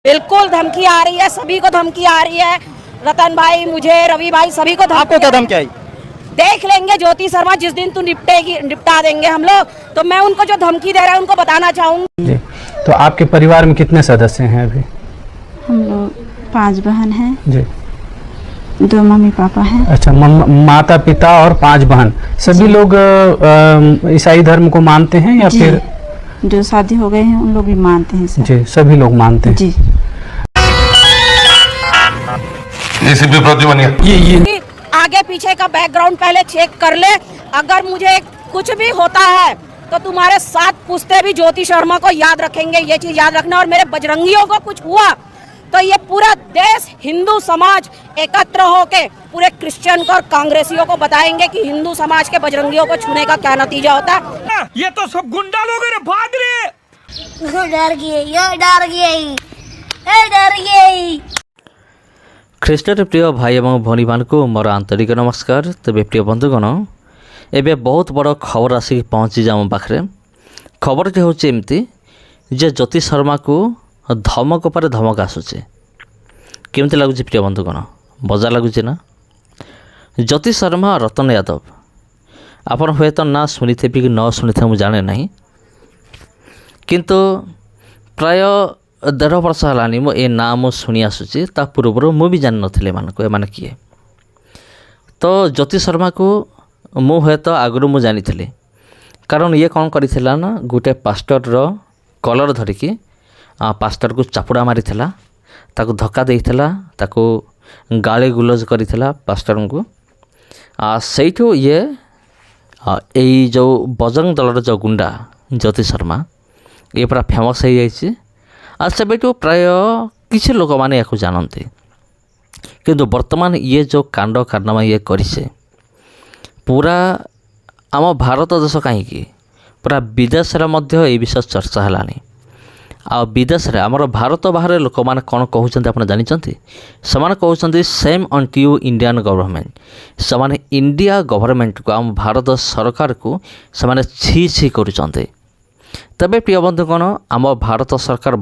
बिल्कुल धमकी आ रही है, सभी को धमकी आ रही है। रतन भाई, मुझे, रवि भाई, सभी को धमकी। आपको क्या धमकी आई? देख लेंगे ज्योति शर्मा, जिस दिन तू निपटा देंगे हम लोग। तो मैं उनको जो धमकी दे रहा है उनको बताना चाहूंगी। जी, तो आपके परिवार में कितने सदस्य हैं अभी? हम लोग 5 बहन हैं, जी, 2 मम्मी पापा हैं। अच्छा, माता पिता और 5 बहन, सभी लोग ईसाई धर्म को मानते हैं या जी, फिर? जो शादी हो गए हैं उन लोग भी मानते हैं सर। जी, सभी लोग मानते हैं। जी, एसीपी प्रद्युमन ये आगे पीछे का बैकग्राउंड पहले चेक कर ले। अगर मुझे कुछ भी होता है तो तुम्हारे 7 पुश्ते भी ज्योति शर्मा को याद रखेंगे। ये चीज याद रखना। और मेरे बजरंगियों को कुछ हुआ तो ये पूरा देश, हिंदू समाज एकत्र होके पूरे क्रिश्चियन को और कांग्रेसियों को बताएंगे कि हिंदू समाज के बजरंगियों को छूने का क्या नतीजा होता है। ये तो सब गुंडा लोग हैं, भाग रहे। डर गई। ଖ୍ରୀଷ୍ଟରେ ପ୍ରିୟ ଭାଇ ଏବଂ ଭଉଣୀମାନଙ୍କୁ ମୋର ଆନ୍ତରିକ ନମସ୍କାର। ତେବେ ପ୍ରିୟ ବନ୍ଧୁଗଣ, ଏବେ ବହୁତ ବଡ଼ ଖବର ଆସିକି ପହଞ୍ଚିଛି ଆମ ପାଖରେ। ଖବରଟି ହେଉଛି ଏମିତି ଯେ ଜ୍ୟୋତି ଶର୍ମାକୁ ଧମକ ପରେ ଧମକ ଆସୁଛି। କେମିତି ଲାଗୁଛି ପ୍ରିୟ ବନ୍ଧୁଗଣ? ମଜା ଲାଗୁଛି ନା? ଜ୍ୟୋତି ଶର୍ମା, ରତନ ଯାଦବ, ଆପଣ ହୁଏତ ନା ଶୁଣିଥିବେ କି ନ ଶୁଣିଥିବେ ମୁଁ ଜାଣେ ନାହିଁ, କିନ୍ତୁ ପ୍ରାୟ 1.5 ବର୍ଷ ହେଲାଣି ମୁଁ ଏ ନାଁ ମୁଁ ଶୁଣି ଆସୁଛି। ତା ପୂର୍ବରୁ ମୁଁ ବି ଜାଣିନଥିଲି ଏମାନେ କିଏ। ତ ଜ୍ୟୋତି ଶର୍ମାକୁ ମୁଁ ହୁଏତ ଆଗରୁ ମୁଁ ଜାଣିଥିଲି, କାରଣ ଇଏ କ'ଣ କରିଥିଲା ନା ଗୋଟେ ପାଷ୍ଟରର କଲର୍ ଧରିକି ପାଷ୍ଟରକୁ ଚାପୁଡ଼ା ମାରିଥିଲା, ତାକୁ ଧକ୍କା ଦେଇଥିଲା, ତାକୁ ଗାଳି ଗୁଲଜ କରିଥିଲା ପାଷ୍ଟରଙ୍କୁ। ସେଇଠୁ ଇଏ ଏଇ ଯେଉଁ ବଜରଙ୍ଗ ଦଳର ଯେଉଁ ଗୁଣ୍ଡା ଜ୍ୟୋତି ଶର୍ମା, ଇଏ ପୁରା ଫେମସ୍ ହେଇଯାଇଛି। ଆଉ ସେବେଠୁ ପ୍ରାୟ କିଛି ଲୋକମାନେ ୟାକୁ ଜାଣନ୍ତି। କିନ୍ତୁ ବର୍ତ୍ତମାନ ଇଏ ଯେଉଁ କାଣ୍ଡ କାରନାମା ଇଏ କରିছে, ପୁରା ଆମ ଭାରତ ଦେଶ କାହିଁକି ପୁରା ବିଦେଶରେ ମଧ୍ୟ ଏ ବିଷୟ ଚର୍ଚ୍ଚା ହେଲାଣି। ଆଉ ବିଦେଶରେ ଆମର ଭାରତ ବାହାରେ ଲୋକମାନେ କ'ଣ କହୁଛନ୍ତି ଆପଣ ଜାଣିଛନ୍ତି? ସେମାନେ କହୁଛନ୍ତି shame on to you Indian government. ସେମାନେ ଇଣ୍ଡିଆ ଗଭର୍ଣ୍ଣମେଣ୍ଟକୁ, ଆମ ଭାରତ ସରକାରକୁ ସେମାନେ ଛି କରୁଛନ୍ତି। ତେବେ ପ୍ରିୟ ବନ୍ଧୁଗଣ, ଆମ ଭାରତ ସରକାର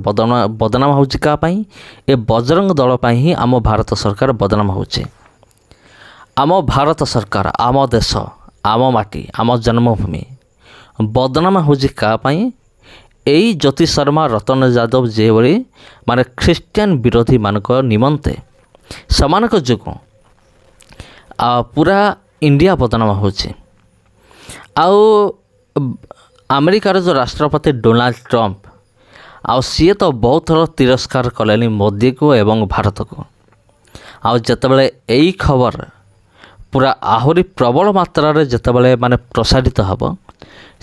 ବଦନାମ ହେଉଛି କାହା ପାଇଁ? ଏ ବଜରଙ୍ଗ ଦଳ ପାଇଁ ହିଁ ଆମ ଭାରତ ସରକାର ବଦନାମ ହେଉଛି। ଆମ ଭାରତ ସରକାର, ଆମ ଦେଶ, ଆମ ମାଟି, ଆମ ଜନ୍ମଭୂମି ବଦନାମ ହେଉଛି କାହା ପାଇଁ? ଏଇ ଜ୍ୟୋତି ଶର୍ମା, ରତନ ଯାଦବ ଯେଭଳି ମାନେ ଖ୍ରୀଷ୍ଟିଆନ ବିରୋଧୀମାନଙ୍କ ନିମନ୍ତେ ସେମାନଙ୍କ ଯୋଗୁଁ ପୁରା ଇଣ୍ଡିଆ ବଦନାମ ହେଉଛି। ଆଉ ଆମେରିକାର ଯେଉଁ ରାଷ୍ଟ୍ରପତି ଡୋନାଲ୍ଡ ଟ୍ରମ୍ପ, ଆଉ ସିଏ ତ ବହୁତ ଥର ତିରସ୍କାର କଲେଣି ମୋଦିକୁ ଏବଂ ଭାରତକୁ। ଆଉ ଯେତେବେଳେ ଏଇ ଖବର ପୁରା ଆହୁରି ପ୍ରବଳ ମାତ୍ରାରେ ଯେତେବେଳେ ମାନେ ପ୍ରସାରିତ ହେବ,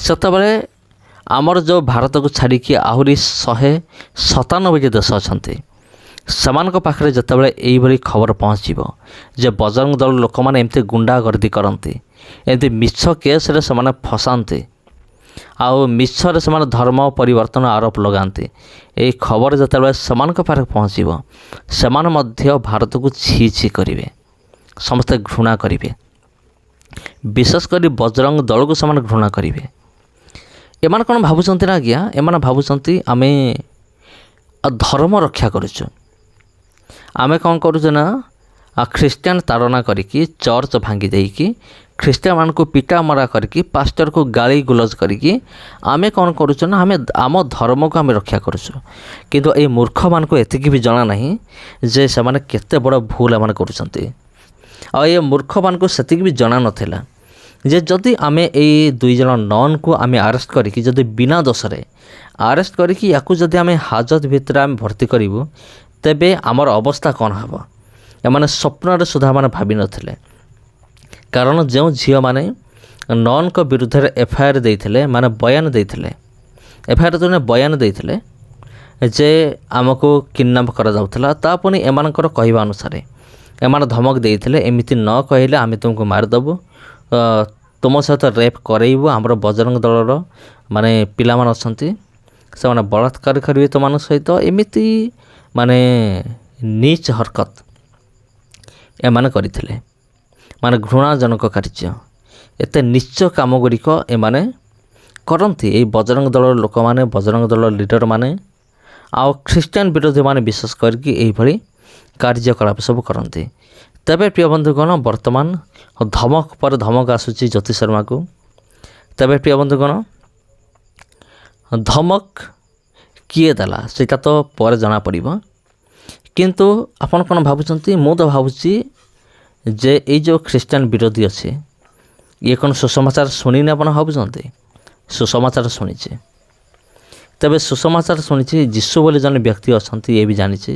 ସେତେବେଳେ ଆମର ଯେଉଁ ଭାରତକୁ ଛାଡ଼ିକି ଆହୁରି 197ଟି ଦେଶ ଅଛନ୍ତି, ସେମାନଙ୍କ ପାଖରେ ଯେତେବେଳେ ଏଇଭଳି ଖବର ପହଞ୍ଚିବ ଯେ ବଜରଙ୍ଗ ଦଳ ଲୋକମାନେ ଏମିତି ଗୁଣ୍ଡାଗର୍ଦି କରନ୍ତି, ଏମିତି ମିଛ କେସ୍ରେ ସେମାନେ ଫସାନ୍ତି, ଆଉ ମିଛରେ ସେମାନେ ଧର୍ମ ପରିବର୍ତ୍ତନ ଆରୋପ ଲଗାନ୍ତି, ଏହି ଖବର ଯେତେବେଳେ ସେମାନଙ୍କ ପାଖରେ ପହଞ୍ଚିବ, ସେମାନେ ମଧ୍ୟ ଭାରତକୁ ଛି କରିବେ, ସମସ୍ତେ ଘୃଣା କରିବେ। ବିଶେଷ କରି ବଜରଙ୍ଗ ଦଳକୁ ସେମାନେ ଘୃଣା କରିବେ। ଏମାନେ କ'ଣ ଭାବୁଛନ୍ତି ନା ଆଜ୍ଞା, ଏମାନେ ଭାବୁଛନ୍ତି ଆମେ ଧର୍ମ ରକ୍ଷା କରୁଛୁ। ଆମେ କ'ଣ କରୁଛୁ ନା ଖ୍ରୀଷ୍ଟିଆନ ତାଡ଼ନା କରିକି, ଚର୍ଚ୍ଚ ଭାଙ୍ଗି ଦେଇକି, ଖ୍ରୀଷ୍ଟିଆନମାନଙ୍କୁ ପିଟା ମରା କରିକି, ପାଷ୍ଟରକୁ ଗାଳି ଗୁଲଜ କରିକି ଆମେ କ'ଣ କରୁଛୁ ନା ଆମେ ଆମ ଧର୍ମକୁ ଆମେ ରକ୍ଷା କରୁଛୁ। କିନ୍ତୁ ଏଇ ମୂର୍ଖମାନଙ୍କୁ ଏତିକି ବି ଜଣା ନାହିଁ ଯେ ସେମାନେ କେତେ ବଡ଼ ଭୁଲ ଏମାନେ କରୁଛନ୍ତି। ଆଉ ଏ ମୂର୍ଖମାନଙ୍କୁ ସେତିକି ବି ଜଣା ନଥିଲା ଯେ ଯଦି ଆମେ ଏଇ 2 ଜଣ ନନ୍କୁ ଆମେ ଆରେଷ୍ଟ କରିକି, ଯଦି ବିନା ଦୋଷରେ ଆରେଷ୍ଟ କରିକି ୟାକୁ ଯଦି ଆମେ ହାଜତ ଭିତରେ ଆମେ ଭର୍ତ୍ତି କରିବୁ, ତେବେ ଆମର ଅବସ୍ଥା କ'ଣ ହେବ? ଏମାନେ ସ୍ୱପ୍ନରେ ସୁଦ୍ଧା ମାନେ ଭାବିନଥିଲେ। କାରଣ ଯେଉଁ ଝିଅମାନେ ନନ୍ଙ୍କ ବିରୁଦ୍ଧରେ ଏଫଆଇଆର୍ ଦେଇଥିଲେ, ମାନେ ବୟାନ ଦେଇଥିଲେ, ଏଫଆଇଆର୍ ଯେଉଁ ବୟାନ ଦେଇଥିଲେ ଯେ ଆମକୁ କିଡ଼ନାପ୍ କରାଯାଉଥିଲା, ତା ପୁଣି ଏମାନଙ୍କର କହିବା ଅନୁସାରେ ଏମାନେ ଧମକ ଦେଇଥିଲେ, ଏମିତି ନ କହିଲେ ଆମେ ତୁମକୁ ମାରିଦେବୁ, ତୁମ ସହିତ ରେପ୍ କରେଇବୁ, ଆମର ବଜରଙ୍ଗ ଦଳର ମାନେ ପିଲାମାନେ ଅଛନ୍ତି, ସେମାନେ ବଳାତ୍କାର କରିବେ ତୁମମାନଙ୍କ ସହିତ, ଏମିତି ମାନେ ନୀଚ ହରକତ ଏମାନେ କରିଥିଲେ। ମାନେ ଘୃଣାଜନକ କାର୍ଯ୍ୟ, ଏତେ ନିଶ୍ଚ କାମ ଗୁଡ଼ିକ ଏମାନେ କରନ୍ତି। ଏଇ ବଜରଙ୍ଗ ଦଳର ଲୋକମାନେ, ବଜରଙ୍ଗ ଦଳର ଲିଡ଼ରମାନେ ଆଉ ଖ୍ରୀଷ୍ଟିଆନ ବିରୋଧୀମାନେ ବିଶେଷ କରିକି ଏଇଭଳି କାର୍ଯ୍ୟକଳାପ ସବୁ କରନ୍ତି। ତେବେ ପ୍ରିୟ ବନ୍ଧୁଗଣ, ବର୍ତ୍ତମାନ ଧମକ ପରେ ଧମକ ଆସୁଛି ଜ୍ୟୋତି ଶର୍ମାକୁ। ତେବେ ପ୍ରିୟ ବନ୍ଧୁଗଣ, ଧମକ କିଏ ଦେଲା ସେଇଟା ତ ପରେ ଜଣାପଡ଼ିବ। କିନ୍ତୁ ଆପଣ କ'ଣ ଭାବୁଛନ୍ତି? ମୁଁ ତ ଭାବୁଛି ଯେ ଏଇ ଯେଉଁ ଖ୍ରୀଷ୍ଟିଆନ ବିରୋଧୀ ଅଛି ଇଏ କ'ଣ ସୁସମାଚାର ଶୁଣିନି ଆପଣ ଭାବୁଛନ୍ତି? ସୁସମାଚାର ଶୁଣିଛି। ତେବେ ସୁସମାଚାର ଶୁଣିଛି, ଯୀଶୁ ବୋଲି ଜଣେ ବ୍ୟକ୍ତି ଅଛନ୍ତି ଏ ବି ଜାଣିଛି।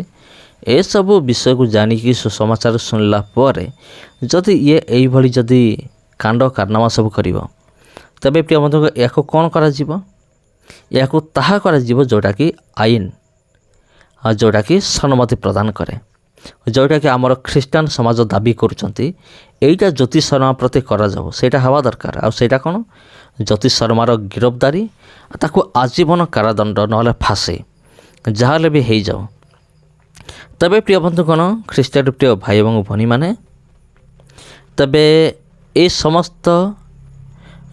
ଏସବୁ ବିଷୟକୁ ଜାଣିକି ସୁସମାଚାର ଶୁଣିଲା ପରେ ଯଦି ଇଏ ଏଇଭଳି ଯଦି କାଣ୍ଡ କାରନାମା ସବୁ କରିବ, ତେବେ ପ୍ରିୟ ବନ୍ଧୁଙ୍କ ଏହାକୁ କ'ଣ କରାଯିବ? ଏହାକୁ ତାହା କରାଯିବ ଯେଉଁଟାକି ଆଇନ, ଯେଉଁଟାକି ସମ୍ମତି ପ୍ରଦାନ କରେ, ଯେଉଁଟାକି ଆମର ଖ୍ରୀଷ୍ଟିଆନ ସମାଜ ଦାବି କରୁଛନ୍ତି ଏଇଟା ଜ୍ୟୋତି ଶର୍ମା ପ୍ରତି କରାଯାଉ, ସେଇଟା ହେବା ଦରକାର। ଆଉ ସେଇଟା କ'ଣ? ଜ୍ୟୋତି ଶର୍ମାର ଗିରଫଦାରୀ, ତାକୁ ଆଜୀବନ କାରାଦଣ୍ଡ ନହେଲେ ଫାଶୀ ଯାହା ହେଲେ ବି ହେଇଯାଉ। ତେବେ ପ୍ରିୟ ବନ୍ଧୁଗଣ, ଖ୍ରୀଷ୍ଟିଆନ ପ୍ରିୟ ଭାଇ ଏବଂ ଭଉଣୀମାନେ, ତେବେ ଏ ସମସ୍ତ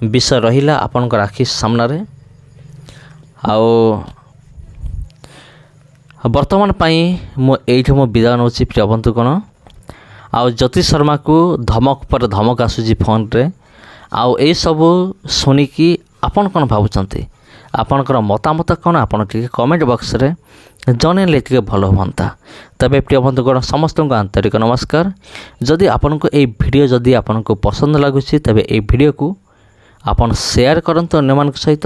ବିଷୟ ରହିଲା ଆପଣଙ୍କର ଆଖି ସାମ୍ନାରେ। ଆଉ ବର୍ତ୍ତମାନ ପାଇଁ ମୁଁ ଏଇଠି ବିଦାୟ ନେଉଛି ପ୍ରିୟ ବନ୍ଧୁଗଣ। ଆଉ ଜ୍ୟୋତି ଶର୍ମାକୁ ଧମକ ପରେ ଧମକ ଆସୁଛି ଫୋନ୍ରେ। ଆଉ ଏସବୁ ଶୁଣିକି ଆପଣ କ'ଣ ଭାବୁଛନ୍ତି? ଆପଣଙ୍କର ମତାମତ କ'ଣ? ଆପଣ ଟିକେ କମେଣ୍ଟ ବକ୍ସରେ ଜଣେଇଲେ ଟିକେ ଭଲ ହୁଅନ୍ତା। ତେବେ ପ୍ରିୟ ବନ୍ଧୁଗଣ, ସମସ୍ତଙ୍କୁ ଆନ୍ତରିକ ନମସ୍କାର। ଯଦି ଆପଣଙ୍କୁ ଏଇ ଭିଡ଼ିଓ ଯଦି ଆପଣଙ୍କୁ ପସନ୍ଦ ଲାଗୁଛି, ତେବେ ଏଇ ଭିଡ଼ିଓକୁ ଆପଣ ସେୟାର କରନ୍ତୁ ଅନ୍ୟମାନଙ୍କ ସହିତ।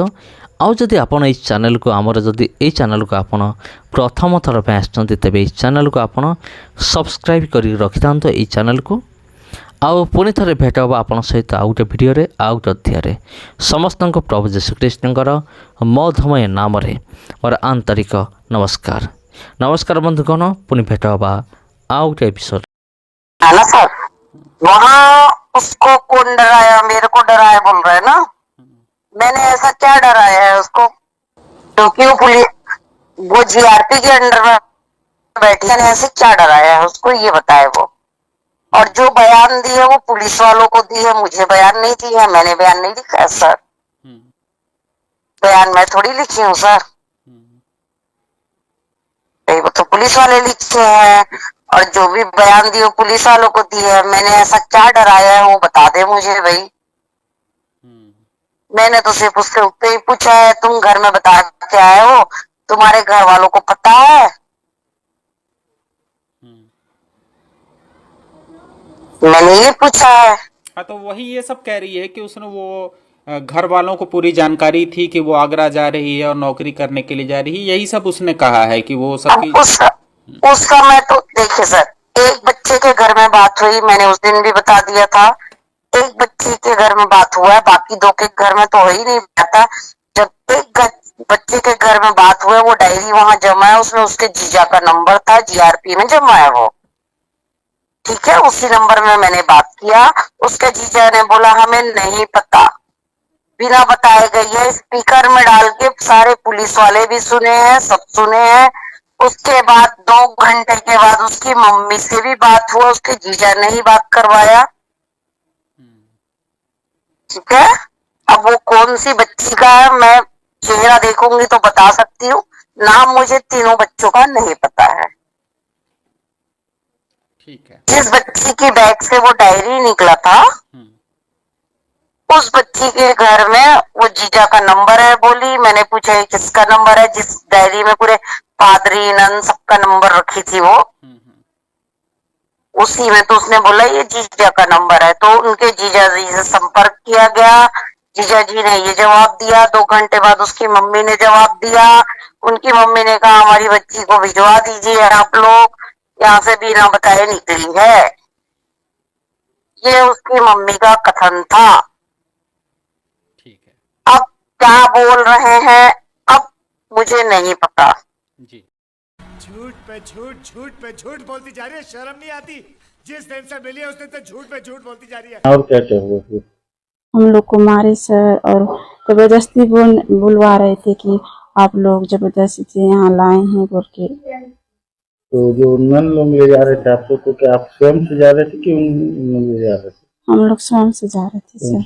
ଆଉ ଯଦି ଆପଣ ଏଇ ଚ୍ୟାନେଲକୁ ଯଦି ଏଇ ଚ୍ୟାନେଲକୁ ଆପଣ ପ୍ରଥମ ଥର ପାଇଁ ଆସିଛନ୍ତି, ତେବେ ଏଇ ଚ୍ୟାନେଲକୁ ଆପଣ ସବସ୍କ୍ରାଇବ୍ କରି ରଖିଥାନ୍ତୁ ଏଇ ଚ୍ୟାନେଲକୁ। ଆଉ ପୁଣି ଥରେ ଭେଟ ହେବ ଆପଣଙ୍କ ସହିତ ଆଉ ଗୋଟେ ଭିଡ଼ିଓରେ, ଆଉ ଗୋଟେ ଅଧ୍ୟାୟରେ। ସମସ୍ତଙ୍କୁ ପ୍ରଭୁ ଯୀଶୁଖ୍ରୀଷ୍ଟଙ୍କର ମଧୁମୟ ନାମରେ ମୋର ଆନ୍ତରିକ ନମସ୍କାର। ନମସ୍କାର ବନ୍ଧୁଗଣ, ପୁଣି ଭେଟ ହେବା ଆଉ ଗୋଟେ ଏପିସୋड। है ना सर? वहाँ उसको कौन डराया? मेरे को डराया बोल रहा है ना? मैंने ऐसा क्या डराया है उसको? क्योंकि वो जीआरपी के अंडर में बैठी है, ऐसे क्या डराया है उसको, ये बताए वो। और जो बयान दी है वो पुलिस वालों को दी है, मुझे बयान नहीं दी है। मैंने बयान नहीं लिखा है सर, बयान मैं थोड़ी लिखी हूँ सर, वो तो पुलिस वाले लिखे हैं। और जो भी बयान दिए वो पुलिस वालों को दी है। मैंने ऐसा क्या डराया है वो बता दे मुझे भाई। मैंने तो सिर्फ उससे उत्ते ही पूछा है, तुम घर में बता के आए हो, तुम्हारे घर वालों को पता है? मैंने ये पूछा है। हाँ, तो वही ये सब कह रही है कि उसने वो घर वालों को पूरी जानकारी थी कि वो आगरा जा रही है और नौकरी करने के लिए जा रही है, यही सब उसने कहा है कि वो सब उसका मैं तो देखिए सर, एक बच्चे के घर में बात हुई, मैंने उस दिन भी बता दिया था। एक बच्चे के घर में बात हुआ है, बाकी दो के घर में तो हो ही नहीं पाता। जब एक बच्चे के घर में बात हुआ, वो डायरी वहां जमा है, उसमें उसके जीजा का नंबर था, जीआरपी में जमा है वो, ठीक है। उसी नंबर में मैंने बात किया। उसके जीजा ने बोला हमें नहीं पता, बिना बताए गई है, स्पीकर में डाल के सारे पुलिस वाले भी सुने हैं, सब सुने हैं। उसके बाद 2 घंटे के बाद उसकी मम्मी से भी बात हुआ, उसके जीजा ने ही बात करवाया, ठीक है। अब वो कौन सी बच्ची का है, मैं चेहरा देखूंगी तो बता सकती हूँ, नाम मुझे तीनों बच्चों का नहीं पता है। ठीक है। जिस बच्ची की बैग से वो डायरी निकला था, उस बच्ची के घर में वो जीजा का नंबर है बोली। मैंने पूछा ये किसका नंबर है? जिस डायरी में पूरे पादरी नन सबका नंबर रखी थी वो, उसी में। तो उसने बोला ये जीजा का नंबर है। तो उनके जीजा जी से संपर्क किया गया, जीजा जी ने ये जवाब दिया। 2 घंटे बाद उसकी मम्मी ने जवाब दिया। उनकी मम्मी ने कहा हमारी बच्ची को भिजवा दीजिए आप लोग, यहाँ से बिना बताए निकली है। ये उसकी मम्मी का कथन था। ठीक है अब क्या बोल रहे हैं अब मुझे नहीं पता जी। झूठ पे झूठ, झूठ पे झूठ बोलती जा रही है, शर्म नहीं आती? जिस दिन से मिली है उस दिन से झूठ पे झूठ बोलती जा रही है। और क्या क्या हुआ फिर? हम लोग को मारे सर, और जबरदस्ती बुलवा रहे थे कि आप लोग जबरदस्ती से यहाँ लाए हैं बोल के। तो जो नन लोग ले जा रहे थे आपको, तो क्या आप स्वयं से जा रहे थे कि उन लोग ले जा रहे थे? हम लोग स्वयं से जा रहे थे सर।